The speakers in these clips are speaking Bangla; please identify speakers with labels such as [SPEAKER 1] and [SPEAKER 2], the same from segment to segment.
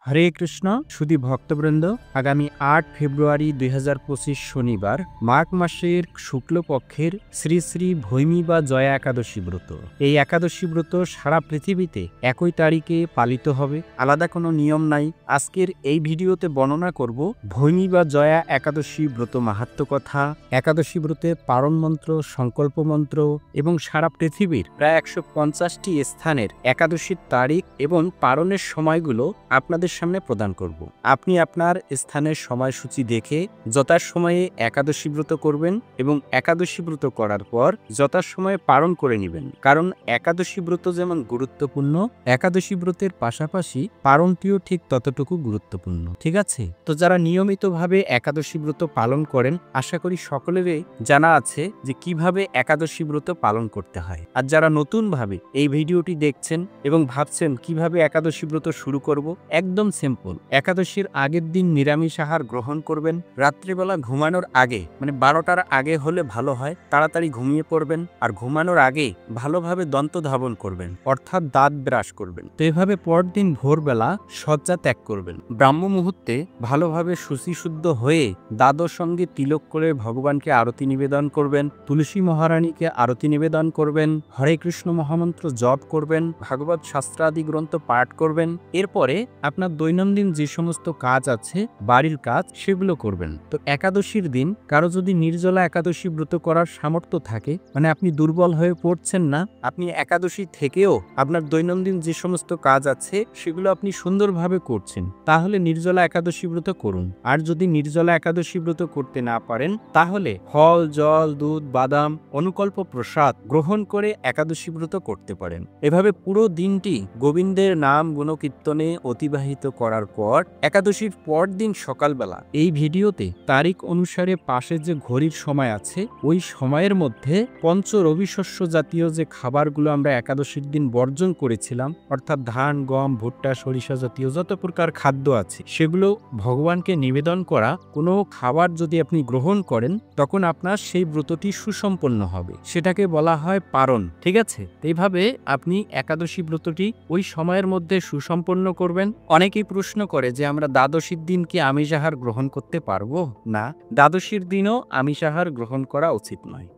[SPEAKER 1] হরে কৃষ্ণ সুধী ভক্তবৃন্দ, আগামী ৮ ফেব্রুয়ারি ২০২৫ শনিবার মাঘ মাসের শুক্লপক্ষের শ্রী শ্রী ভৈমী বা জয়া একাদশী ব্রত। এই একাদশী ব্রত সারা পৃথিবীতে একই তারিখে পালিত হবে, আলাদা কোনো নিয়ম নাই। আজকের এই ভিডিওতে বর্ণনা করব ভৈমী বা জয়া একাদশী ব্রত মাহাত্ম্য কথা, একাদশী ব্রতের পারণ মন্ত্র, সংকল্প মন্ত্র এবং সারা পৃথিবীর প্রায় ১৫০টি স্থানের একাদশীর তারিখ এবং পারণের সময়গুলো আপনাদের সামনে প্রদান করব। আপনি আপনার স্থানের সময়সূচি দেখে যথাসময়ে একাদশী ব্রত করবেন এবং একাদশী ব্রত করার পর যথাসময়ে পালন করে নেবেন। কারণ একাদশী ব্রত যেমন গুরুত্বপূর্ণ, একাদশী ব্রতের পাশাপাশি পালনটিও ঠিক ততটুকু গুরুত্বপূর্ণ। ঠিক আছে, তো যারা নিয়মিতভাবে একাদশী ব্রত পালন করেন, আশা করি সকলেরই জানা আছে যে কিভাবে একাদশী ব্রত পালন করতে হয়। আর যারা নতুনভাবে এই ভিডিওটি দেখছেন এবং ভাবছেন কিভাবে একাদশী ব্রত শুরু করব, একদম সিম্পল। একাদশীর আগের দিন নিরামিষ আহার গ্রহণ করবেন। রাত্রিবেলা ঘুমানোর আগে, মানে ১২টার আগে হলে ভালো হয়, তাড়াতাড়ি ঘুমিয়ে পড়বেন। আর ঘুমানোর আগে ভালোভাবে দন্ত ধাবন করবেন, অর্থাৎ দাঁত ব্রাশ করবেন। তো এভাবে পরদিন ভোরবেলা শয্যা ত্যাগ করবেন। ব্রাহ্ম মুহূর্তে ভালোভাবে শুচিশুদ্ধ হয়ে দ্বাদশ সঙ্গে তিলক করে ভগবানকে আরতি নিবেদন করবেন, তুলসী মহারানীকে আরতি নিবেদন করবেন, হরে কৃষ্ণ মহামন্ত্র জপ করবেন, ভাগবত শাস্ত্রাদি গ্রন্থ পাঠ করবেন। এরপরে আপনার দৈনন্দিন যে সমস্ত কাজ আছে, বাড়ির কাজ, সেগুলো করবেন। তো একাদশীর দিন কারো যদি নির্জলা একাদশী ব্রত করার সামর্থ্য থাকে, মানে আপনি দুর্বল হয়ে পড়ছেন না, আপনি একাদশী থেকেও আপনার দৈনন্দিন যে সমস্ত কাজ আছে সেগুলো আপনি সুন্দরভাবে করছেন, তাহলে নির্জলা একাদশী ব্রত করুন। আর যদি নির্জলা একাদশী ব্রত করতে না পারেন, তাহলে ফল, জল, দুধ, বাদাম, অনুকল্প প্রসাদ গ্রহণ করে একাদশী ব্রত করতে পারেন। এভাবে পুরো দিনটি গোবিন্দের নাম গুণকীর্তনে অতিবাহিত করার পর একাদশীর পর দিন সকালবেলা এই ভিডিওতে তারিখ অনুসারে পাশে যে ঘড়ির সময় আছে, ওই সময়ের মধ্যে পঞ্চ রবিশস্য জাতীয় যে খাবারগুলো আমরা একাদশীর দিন বর্জন করেছিলাম, অর্থাৎ ধান, গম, ভুট্টা, সরিষা জাতীয় যত প্রকার খাদ্য আছে, সেগুলো ভগবানকে নিবেদন করা কোনো খাবার যদি আপনি গ্রহণ করেন, তখন আপনার সেই ব্রতটি সুসম্পন্ন হবে। সেটাকে বলা হয় পারণ। ঠিক আছে, এইভাবে আপনি একাদশী ব্রতটি ওই সময়ের মধ্যে সুসম্পন্ন করবেন। অনেকেই প্রশ্ন করে যে আমরা দ্বাদশীর দিন কি আমিষ আহার গ্রহণ করতে পারবো? না, দ্বাদশীর দিনও আমিষ আহার গ্রহণ করা উচিত নয়।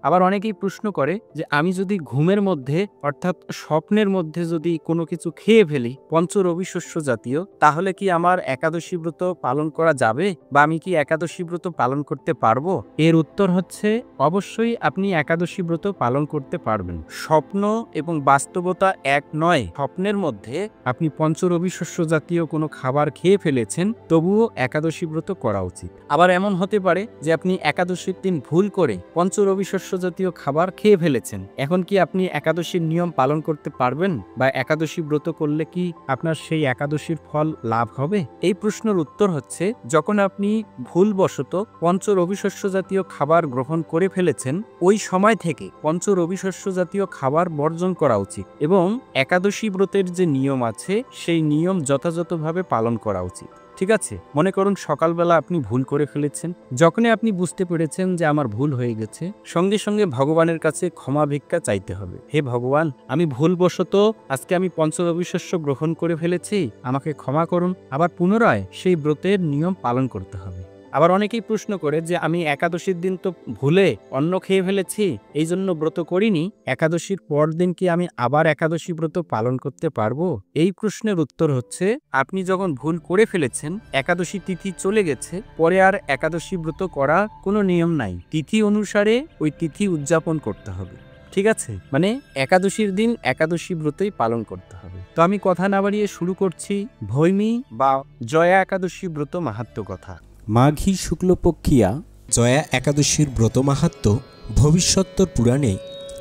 [SPEAKER 1] আবার অনেকেই প্রশ্ন করে যে আমি যদি ঘুমের মধ্যে, অর্থাৎ স্বপ্নের মধ্যে যদি কোনো কিছু খেয়ে ফেলি পঞ্চ রবিশস্য জাতীয়, তাহলে কি আমার একাদশী ব্রত পালন করা যাবে, বা আমি কি একাদশী ব্রত পালন করতে পারবো? এর উত্তর হচ্ছে অবশ্যই আপনি একাদশী ব্রত পালন করতে পারবেন। স্বপ্ন এবং বাস্তবতা এক নয়। স্বপ্নের মধ্যে আপনি পঞ্চ রবিশস্য জাতীয় কোনো খাবার খেয়ে ফেলেছেন, তবুও একাদশী ব্রত করা উচিত। আবার এমন হতে পারে যে আপনি একাদশীর দিন ভুল করে পঞ্চ রবিশস্য জাতীয় খাবার খেয়ে ফেলেছেন। এখন কি আপনি একাদশীর নিয়ম পালন করতে পারবেন, বা একাদশী ব্রত করলে কি আপনার সেই একাদশীর ফল লাভ হবে? এই প্রশ্নের উত্তর হচ্ছে, যখন আপনি ভুলবশত পঞ্চ রবিশস্য জাতীয় খাবার গ্রহণ করে ফেলেছেন, ওই সময় থেকে পঞ্চ রবিশস্য জাতীয় খাবার বর্জন করা উচিত এবং একাদশী ব্রতের যে নিয়ম আছে সেই নিয়ম যথাযথভাবে পালন করা উচিত। ঠিক আছে, মনে করুন সকালবেলা আপনি ভুল করে ফেলেছেন। যখনই আপনি বুঝতে পেরেছেন যে আমার ভুল হয়ে গেছে, সঙ্গে সঙ্গে ভগবানের কাছে ক্ষমা ভিক্ষা চাইতে হবে। হে ভগবান, আমি ভুলবশত আজকে আমি পঞ্চ রবিশস্য গ্রহণ করে ফেলেছি, আমাকে ক্ষমা করুন। আবার পুনরায় সেই ব্রতের নিয়ম পালন করতে হবে। আবার অনেকেই প্রশ্ন করে যে আমি একাদশীর দিন তো ভুলে অন্ন খেয়ে ফেলেছি, এই জন্য ব্রত করিনি, একাদশীর পর দিন কি আমি আবার একাদশী ব্রত পালন করতে পারবো? এই প্রশ্নের উত্তর হচ্ছে, আপনি যখন ভুল করে ফেলেছেন, একাদশী তিথি চলে গেছে, পরে আর একাদশী ব্রত করা কোনো নিয়ম নাই। তিথি অনুসারে ওই তিথি উদযাপন করতে হবে। ঠিক আছে, মানে একাদশীর দিন একাদশী ব্রতই পালন করতে হবে। তো আমি কথা না বাড়িয়ে শুরু করছি ভৈমী বা জয়া একাদশী ব্রত মাহাত্ম্য কথা।
[SPEAKER 2] মাঘী শুক্লপক্ষিয়া জয়া একাদশীর ব্রত মাহাত্ম্য ভবিষ্যত্তর পুরাণে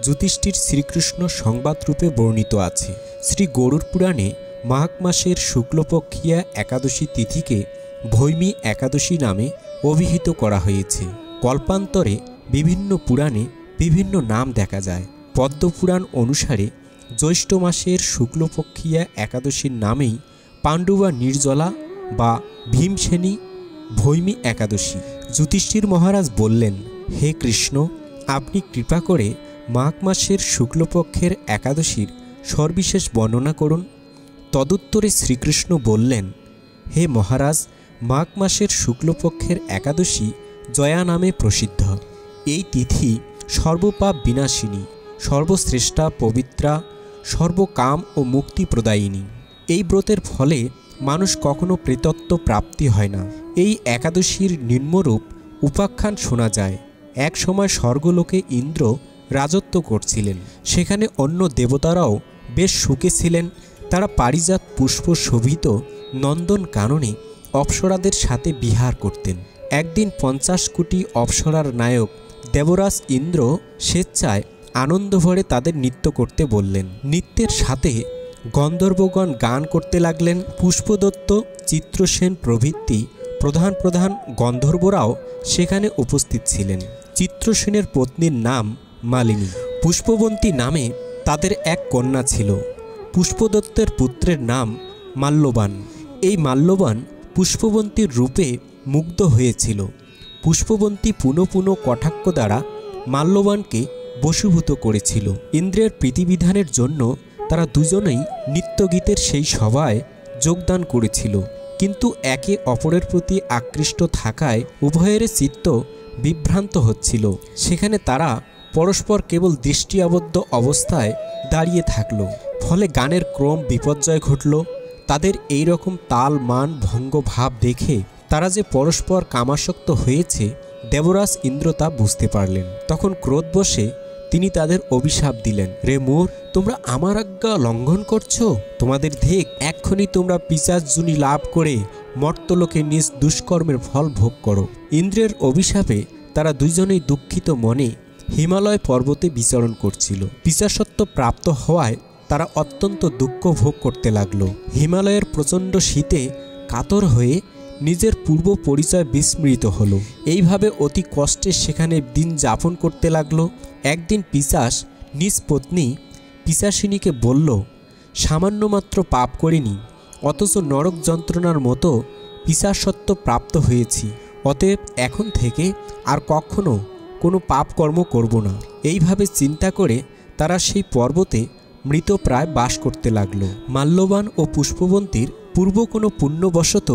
[SPEAKER 2] যুধিষ্ঠির শ্রীকৃষ্ণ সংবাদরূপে বর্ণিত আছে। শ্রী গরুড় পুরাণে মাঘ মাসের শুক্লপক্ষিয়া একাদশী তিথিকে ভৈমী একাদশী নামে অভিহিত করা হয়েছে। কল্পান্তরে বিভিন্ন পুরাণে বিভিন্ন নাম দেখা যায়। পদ্মপুরাণ অনুসারে জ্যৈষ্ঠ মাসের শুক্লপক্ষিয়া একাদশীর নামেই পাণ্ডবা নির্জলা বা ভীমসেনী ভৈমী একাদশী। যুধিষ্ঠির মহারাজ বললেন, হে কৃষ্ণ, আপনি কৃপা করে মাঘ মাসের শুক্লপক্ষের একাদশীর সর্বিশেষ বর্ণনা করুন। তদুত্তরে শ্রীকৃষ্ণ বললেন, হে মহারাজ, মাঘ মাসের শুক্লপক্ষের একাদশী জয়া নামে প্রসিদ্ধ। এই তিথি সর্বপাপ বিনাশিনী, সর্বশ্রেষ্ঠা, পবিত্রা, সর্বকাম ও মুক্তি প্রদায়িনী। এই ব্রতের ফলে মানুষ কখনো প্রেতত্ব প্রাপ্তি হয় না। এই একাদশীর নিম্নরূপ উপাখ্যান শোনা যায়। এক সময় স্বর্গলোকে ইন্দ্র রাজত্ব করছিলেন। সেখানে অন্য দেবতারাও বেশ সুখে ছিলেন। তারা পারিজাত পুষ্প শোভিত নন্দন কাননে অপ্সরাদের সাথে বিহার করতেন। একদিন 50 কোটি অপ্সরার নায়ক দেবরাজ ইন্দ্র স্বেচ্ছায় আনন্দ ভরে তাদের নৃত্য করতে বললেন। নৃত্যের সাথে গন্ধর্বগণ গান করতে লাগলেন। পুষ্পদত্ত, চিত্রসেন প্রভৃতি প্রধান প্রধান গন্ধর্বরাও সেখানে উপস্থিত ছিলেন। চিত্রসেনের পত্নীর নাম মালিনী। পুষ্পবন্তী নামে তাদের এক কন্যা ছিল। পুষ্পদত্তের পুত্রের নাম মাল্যবান। এই মাল্যবান পুষ্পবন্তীর রূপে মুগ্ধ হয়েছিল। পুষ্পবন্তী পুনঃ পুনঃ কটাক্ষ দ্বারা মাল্যবানকে বশীভূত করেছিল। ইন্দ্রের প্রীতিবিধানের জন্য তারা দুজনেই নৃত্যগীতের সেই সভায় যোগদান করেছিল, কিন্তু একে অপরের প্রতি আকৃষ্ট থাকায় উভয়ের চিত্ত বিভ্রান্ত হচ্ছিল। সেখানে তারা পরস্পর কেবল দৃষ্টি আবদ্ধ অবস্থায় দাঁড়িয়ে থাকল। ফলে গানের ক্রম বিপর্যয় ঘটল। তাদের এই রকম তাল মান ভঙ্গ ভাব দেখে তারা যে পরস্পর কামাসক্ত হয়েছে, দেবরাজ ইন্দ্র তা বুঝতে পারলেন। তখন ক্রোধবশে তিনি তাদের অভিশাপ দিলেন, রে মোর, তোমরা আমার আজ্ঞা লঙ্ঘন করছো। তোমাদের ধিক, এক্ষুনি তোমরা পিশাচযোনি লাভ করে মর্তলোকে নিজ দুষ্কর্মের ফল ভোগ করো। ইন্দ্রের অভিশাপে তারা দুইজনেই দুঃখিত মনে হিমালয় পর্বতে বিচরণ করছিল। পিশাচত্ব প্রাপ্ত হওয়ায় তারা অত্যন্ত দুঃখ ভোগ করতে লাগল। হিমালয়ের প্রচণ্ড শীতে কাতর হয়ে নিজের পূর্ব পরিচয় বিস্মৃত হলো। এইভাবে অতি কষ্টে সেখানে দিন যাপন করতে লাগলো। একদিন পিশাচ নিজ পত্নী পিশাচিনীকে বলল, সামান্যমাত্র পাপ করিনি, অথচ নরক যন্ত্রণার মতো পিশাচত্ব প্রাপ্ত হয়েছি। অতএব এখন থেকে আর কখনো কোনো পাপ কর্ম করব না। এইভাবে চিন্তা করে তারা সেই পর্বতে মৃতপ্রায় বাস করতে লাগল। মাল্যবান ও পুষ্পবন্তীর পূর্ব কোনো পুণ্যবশত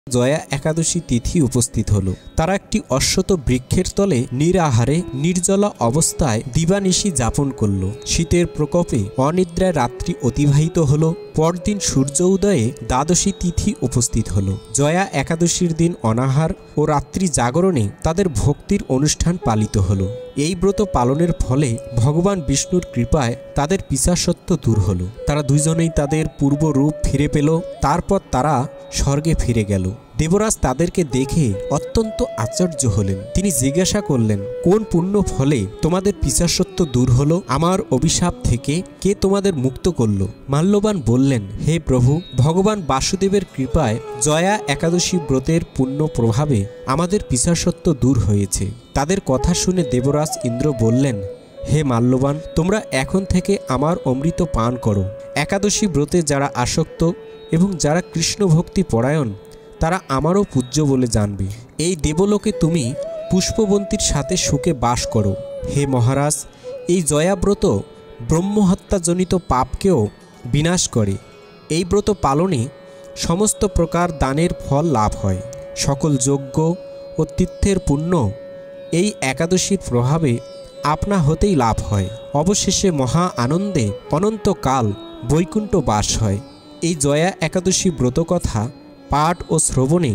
[SPEAKER 2] জয়া একাদশী তিথি উপস্থিত হলো। তারা একটি অশ্বত বৃক্ষের তলে নিরাহারে নির্জলা অবস্থায় দিবানিশি যাপন করল। শীতের প্রকোপে অনিদ্রায় রাত্রি অতিবাহিত হলো। পরদিন সূর্য উদয়ে দ্বাদশী তিথি উপস্থিত হলো। জয়া একাদশীর দিন অনাহার ও রাত্রি জাগরণে তাদের ভক্তির অনুষ্ঠান পালিত হলো। এই ব্রত পালনের ফলে ভগবান বিষ্ণুর কৃপায় তাদের পিশাচত্ব দূর হলো। তারা দুইজনেই তাদের পূর্ব রূপ ফিরে পেল। তারপর তারা স্বর্গে ফিরে গেল। দেবরাজ তাদেরকে দেখে অত্যন্ত আশ্চর্য হলেন। তিনি জিজ্ঞাসা করলেন, কোন পুণ্য ফলে তোমাদের পিশাচত্ব দূর হলো? আমার অভিশাপ থেকে কে তোমাদের মুক্ত করল? মাল্যবান বললেন, হে প্রভু, ভগবান বাসুদেবের কৃপায় জয়া একাদশী ব্রতের পুণ্য প্রভাবে আমাদের পিশাচত্ব দূর হয়েছে। তাদের কথা শুনে দেবরাজ ইন্দ্র বললেন, হে মাল্যবান, তোমরা এখন থেকে আমার অমৃত পান করো। একাদশী ব্রতে যারা আসক্ত এবং যারা কৃষ্ণ ভক্তি পরায়ণ তারা আমারও পূজ্য বলে জানবে। এই দেবলোকে তুমি পুষ্পবন্তীর সাথে সুখে বাস করো। হে মহারাজ, এই জয়াব্রত ব্রহ্মহত্যাজনিত পাপকেও বিনাশ করে। এই ব্রত পালনে সমস্ত প্রকার দানের ফল লাভ হয়। সকল যজ্ঞ ও তীর্থের পুণ্য এই একাদশীর প্রভাবে আপনা হতেই লাভ হয়। অবশেষে মহা আনন্দে অনন্তকাল বৈকুণ্ঠ বাস হয়। এই জয়া একাদশী ব্রতকথা পাঠ ও শ্রবণে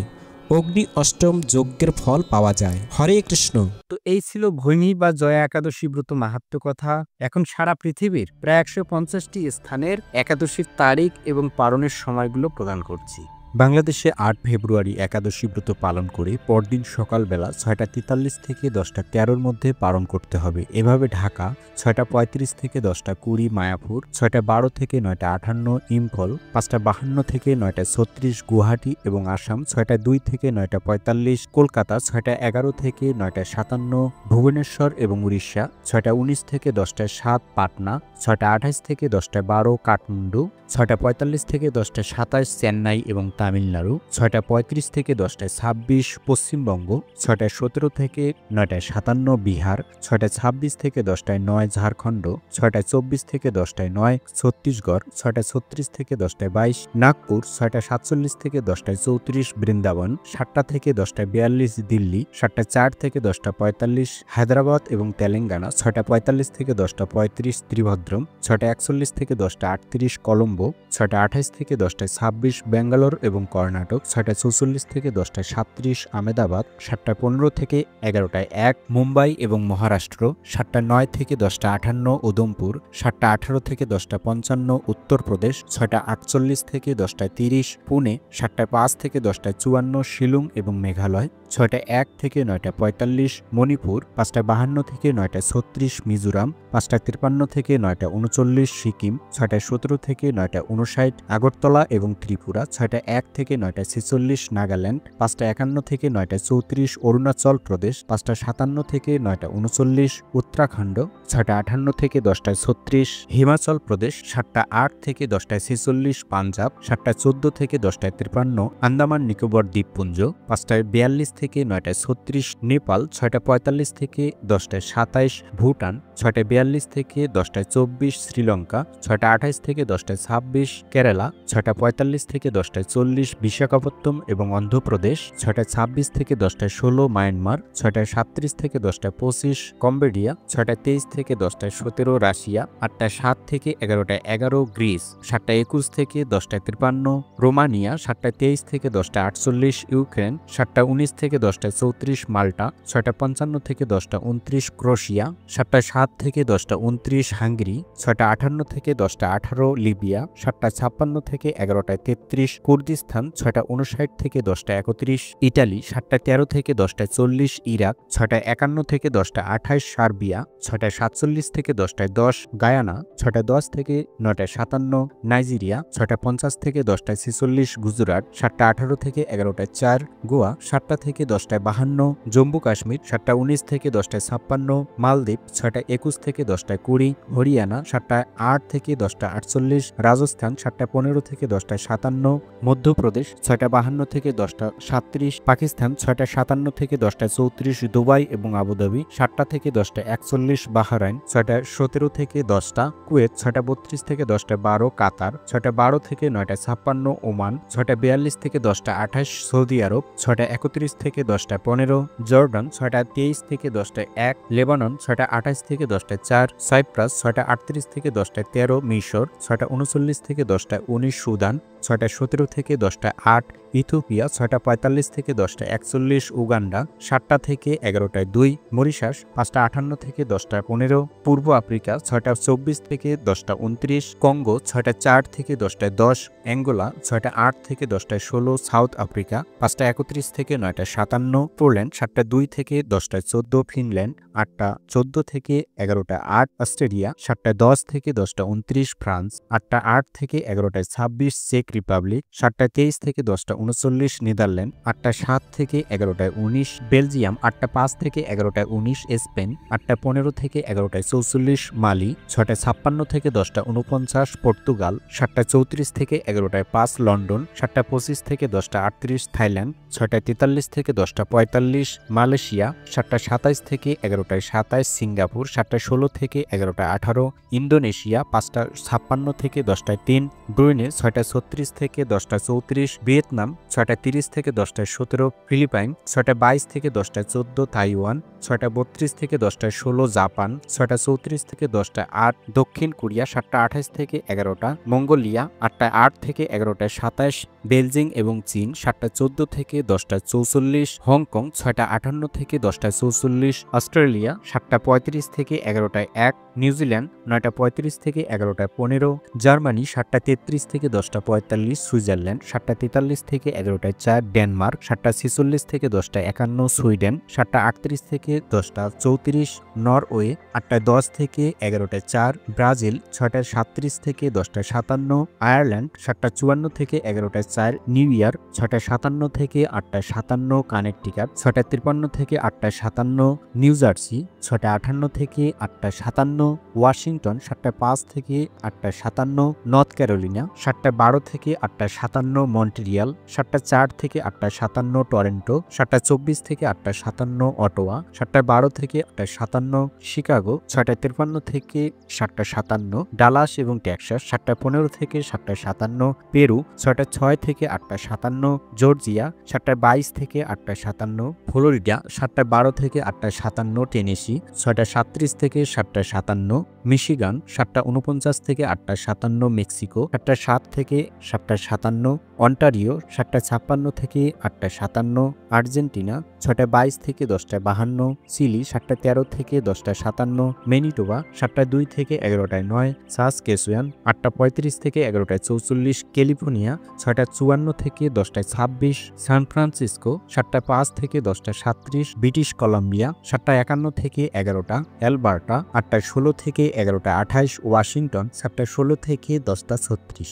[SPEAKER 2] অগ্নি অষ্টম যজ্ঞের ফল পাওয়া যায়। হরে কৃষ্ণ।
[SPEAKER 1] তো এই ছিল ভৈমী বা জয়া একাদশী ব্রত মাহাত্ম্য কথা। এখন সারা পৃথিবীর প্রায় 150টি স্থানের একাদশীর তারিখ এবং পালনের সময়গুলো প্রদান করছি। বাংলাদেশে 8 ফেব্রুয়ারি একাদশী ব্রত পালন করে পরদিন সকালবেলা 6:43 থেকে 10:13 মধ্যে পালন করতে হবে। এভাবে ঢাকা 6:35 থেকে 10:20, মায়াপুর 6:12 থেকে 9:58, ইম্ফল 5:52 থেকে 9:36, গুয়াহাটি এবং আসাম 6:02 থেকে 9:45, কলকাতা 6:11 থেকে 9:57, ভুবনেশ্বর এবং উড়িষ্যা 6:19 থেকে 10:07, পাটনা 6টা 28 থেকে 10টা 12 কাঠমান্ডু, 6টা 45 থেকে 10টা 27 চেন্নাই এবং তামিলনাড়ু, 6টা 35 থেকে 10টা 26 পশ্চিমবঙ্গ, 6টা 17 থেকে 9টা 57 বিহার, 6টা 26 থেকে 10টায় 9 ঝাড়খণ্ড, 6টা 24 থেকে 10টায় 9 ছত্তিশগড়, 6টা 36 থেকে 10টায় 22 নাগপুর, 6টা 47 থেকে 10টায় 34 বৃন্দাবন, 7টা থেকে 10টায় 42 দিল্লি, 7টা 4 থেকে 10টা 45 হায়দ্রাবাদ এবং তেলেঙ্গানা, 6টা 45 থেকে 10টা 35 ত্রিভদ্রম, 6টা 41 থেকে 10টা 38 কলম্বো, 6টা 28 থেকে 10টায় 26 ব্যাঙ্গালোর এবং কর্ণাটক, 6টা 44 থেকে 10টায় 37 আহমেদাবাদ, 7টা 15 থেকে 11টায় 1 মুম্বাই এবং মহারাষ্ট্র, 7টা 9 থেকে 10টা 58 উদমপুর, 7টা 18 থেকে 10টা 55 উত্তরপ্রদেশ, 6টা 48 থেকে 10টায় 30 পুনে, 7টা 5 থেকে 10টায় 54 শিলং এবং মেঘালয়, 6টা 1 থেকে 9টা 45 মণিপুর, 5টা 52 থেকে 9টা 36 মিজোরাম, 5টা 53 থেকে 9টা 39 সিকিম, 6টা 17 থেকে 9টা 59 আগরতলা এবং ত্রিপুরা, 6টা 1 থেকে 9টা 46 নাগাল্যান্ড, 5টা 51 থেকে 9টা 34 অরুণাচল প্রদেশ, 5টা 57 থেকে 9টা 39 উত্তরাখণ্ড, 6টা 58 থেকে 10টায় 36 হিমাচল প্রদেশ, 7টা 8 থেকে 10টায় 46 পাঞ্জাব, 7টা 14 থেকে 10টায় 53 আন্দামান নিকোবর দ্বীপপুঞ্জ, 5টা 42 থেকে 9টায় 36 নেপাল, 6টা 45 থেকে 10টায় 27 ভুটান, 6টা 42 থেকে 10টায় 24 শ্রীলঙ্কা, 6টা 28 থেকে 10টায় 26 কেরালা, 6টা 45 থেকে 10টায় 40 বিশাখাপত্তনম এবং অন্ধ্রপ্রদেশ, 6টা 26 থেকে 10টায় 16 মায়ানমার, 6টা 37 থেকে 10টায় 25 কম্বোডিয়া, 6টা 23 থেকে 10টায় 17 রাশিয়া, 8টা 7 থেকে 11টায় 11 গ্রিস, 7টা 21 থেকে 10টায় 53 রোমানিয়া, 7টা 23 থেকে 10টায় 48 ইউক্রেন, 7টা 19 থেকে 10টায় 34 মাল্টা, 6টা 55 থেকে 10টা 29 ক্রোয়েশিয়া, 7টা 7 থেকে 10টা 29 হাঙ্গেরি, 6টা 58 থেকে 10টা 18 লিবিয়া, 7টা 56 থেকে 11টায় 33 কুর্দিস্তান, 6টা 59 থেকে 10টা 31 ইটালি, 7টা 13 থেকে 10টায় 40 ইরাক, 6টা 51 থেকে 10টা 28 সার্বিয়া, 6টা 47 থেকে 10টায় 10 গায়ানা, 6টা 10 থেকে 9টায় 57 নাইজেরিয়া, 6টা 50 থেকে 10টায় 46 গুজরাট, 7টা 18 থেকে 11টায় 4 গোয়া, 7টা থেকে 10টায় 52 জম্মু কাশ্মীর, 7টা 19 থেকে 10টায় 56 মালদ্বীপ, 6টা 21 থেকে 10টায় 20 হরিয়ানা, 7টা 8 থেকে 10টা 48 রাজস্থান, 7টা 15 থেকে 10টায় 57 মধ্যপ্রদেশ, 6টা 52 থেকে 10টা 37 পাকিস্তান, 6টা 57 থেকে 10টায় 34 দুবাই এবং আবুধাবি, 7টা থেকে 10টায় 41 বাহরাইন, 6টা 17 থেকে 10টা কুয়েত, 6টা 32 থেকে 10টায় 12 কাতার, 6টা 12 থেকে 9টায় 56 ওমান, 6টা 42 থেকে 10টা 28 সৌদি আরব, 6টা 31 থেকে 10টা 15 জর্ডান, 6টা 23 থেকে 10টায় 1 লেবানন, 6টা 28 থেকে 10টায় 4 সাইপ্রাস, 6টা 38 থেকে 10টায় 13 মিশর, 6টা 39 থেকে 10টায় 19 সুদান, 6টা 17 থেকে 10টায় 8 ইথিওপিয়া, 6টা 45 থেকে 10টায় 41 উগান্ডা, 7টা থেকে 11টায় 2 মরিশাস, 5টা 58 থেকে 10টায় 15 পূর্ব আফ্রিকা, 6টা 24 থেকে 10টা 29 কঙ্গো, 6টা 4 থেকে 10টায় 10 অ্যাঙ্গোলা, 6টা 8 থেকে 10টায় 16 সাউথ আফ্রিকা, 5টা 31 থেকে 9টায় 57 পোল্যান্ড, 7টা 2 থেকে 10টায় 14 ফিনল্যান্ড, 8টা 14 থেকে 11টায় 8 অস্ট্রেলিয়া, 7টা 10 থেকে 10টা 29 ফ্রান্স, 8টা 8 থেকে 11টায় 26 চেক রিপাবলিক, 7টা 23 থেকে 10টা 39 নেদারল্যান্ড, 8টা 7 থেকে 11টায় 19 বেলজিয়াম, 8টা 5 থেকে 11টায় 19 স্পেন, 8টা 15 থেকে 11টায় 44 মালি, 6টা 56 থেকে 10টা 49 পর্তুগাল, 7টা 34 থেকে 11টায় 5 লন্ডন, 7টা 25 থেকে 10টা 38 থাইল্যান্ড, 6টা 43 থেকে 10টা 45 মালয়েশিয়া, 7টা 27 থেকে 11টায় 27 সিঙ্গাপুর, 7টা 16 থেকে 11টায় 18 ইন্দোনেশিয়া, 5টা 56 থেকে 10টায় 3 ব্রুনেই, 6টা 36 থেকে 10টা 34 ভিয়েতনাম, 6টা 30 থেকে 10টায় 17 ফিলিপাইন, 6টা 22 থেকে 10টায় 14 তাইওয়ান, 6টা 32 থেকে 10টায় 16 জাপান, 6টা 34 থেকে 10টায় 8 দক্ষিণ কোরিয়া, 7টা 28 থেকে 11টা মঙ্গোলিয়া, 8টা 8 থেকে 11টায় 27 বেলজিং এবং চীন, 7টা 14 থেকে 10টা 44 হংকং, 6টা 58 থেকে 10টা 44 অস্ট্রেলিয়া, 7টা 35 থেকে 11টায় 1 নিউজিল্যান্ড, 9টা 35 থেকে 11টায় 15 জার্মানি, 7টা 33 থেকে 10টা 7:43 সুইজারল্যান্ড, 7:43 থেকে 11:04 ডেনমার্ক, 7:46 থেকে 10:51 সুইডেন, 7:38 থেকে 10:34 নরওয়ে, 8:10 থেকে 11:04 ব্রাজিল, 6:37 থেকে 10:57 আয়ারল্যান্ড, 7:54 থেকে 11:04 নিউ ইয়র্ক, 6:57 থেকে 8:57 কানেকটিকাট, 6:53 থেকে 8:57 নিউ জার্সি, 6:58 থেকে 8:57 ওয়াশিংটন, 7:05 থেকে 8:57 নর্থ ক্যারোলিনা, 7:12 থেকে 8:57 মন্ট্রিয়াল, 7:04 থেকে 8:57 টরন্টো, 7:24 থেকে 8:57 অটোয়া, 7:12 থেকে 8:57 শিকাগো, 6:53 থেকে 7:57 ডালাস এবং টেক্সাস, 7:15 থেকে 7:57 পেরু, 6:06 থেকে 8:57 জর্জিয়া, 7:22 থেকে 8:57 ফ্লোরিডা, 7:12 থেকে 8:57 টেনেসি, 6:37 থেকে 7:57 মিশিগান, 7:49 থেকে 8:57 মেক্সিকো, 7:07 থেকে 7:57 অন্টারিও, 7:56 থেকে 8:57 আর্জেন্টিনা, 6:22 থেকে 10:52 চিলি, 7:13 থেকে 10:57 ম্যানিটোবা, 7:02 থেকে 11:09 সাসকেচুয়ান, 8:35 থেকে 11:44 ক্যালিফোর্নিয়া, 6:54 থেকে 10:26 সান ফ্রান্সিসকো, 7:05 থেকে 10:37 ব্রিটিশ কলাম্বিয়া, 7:51 থেকে 11টা অ্যালবার্টা, 8:16 থেকে 11:28 ওয়াশিংটন, 7:16 থেকে 10:36।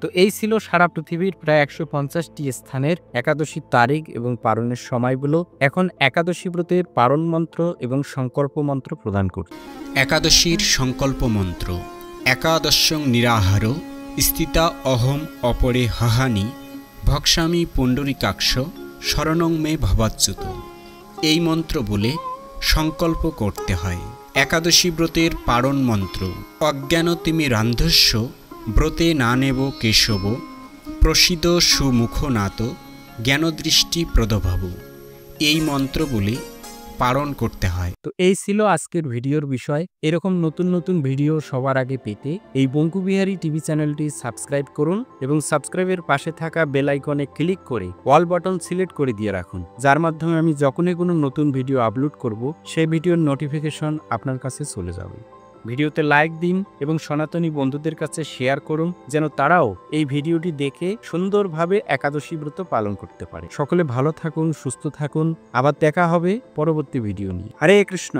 [SPEAKER 1] তো এই ছিল সারা পৃথিবীর প্রায় 150টি স্থানের একাদশীর তারিখ এবং পালনের সময়গুলো। এখন একাদশী ব্রতের পালন মন্ত্র এবং সংকল্প মন্ত্র প্রদান করছি।
[SPEAKER 2] একাদশীর সংকল্প মন্ত্র। একাদশং নিরাহার স্থিতা অহম অপরে হাহানি ভক্সামি পুণ্ডরিকাক্ষ শরণং মে ভবাচ্যুত। এই মন্ত্র বলে সংকল্প করতে হয়। একাদশী ব্রতের পালন মন্ত্র। অজ্ঞান তিমি রান্ধস্য ব্রতে না নেব কেশব প্রসিদ সুমুখনাত জ্ঞানদৃষ্টি প্রদভাব। এই মন্ত্র বলে পালন করতে হয়।
[SPEAKER 1] তো এই ছিল আজকের ভিডিওর বিষয়। এরকম নতুন নতুন ভিডিও সবার আগে পেতে এই বঙ্কুবিহারী টিভি চ্যানেলটি সাবস্ক্রাইব করুন এবং সাবস্ক্রাইবের পাশে থাকা বেল আইকনে ক্লিক করে অল বাটন সিলেক্ট করে দিয়ে রাখুন, যার মাধ্যমে আমি যখনই কোনো নতুন ভিডিও আপলোড করব সেই ভিডিওর নোটিফিকেশন আপনার কাছে চলে যাবে। ভিডিওতে লাইক দিন এবং সনাতনী বন্ধুদের কাছে শেয়ার করুন, যেন তারাও এই ভিডিওটি দেখে সুন্দরভাবে একাদশী ব্রত পালন করতে পারে। সকলে ভালো থাকুন, সুস্থ থাকুন। আবার দেখা হবে পরবর্তী ভিডিও নিয়ে। হরে কৃষ্ণ।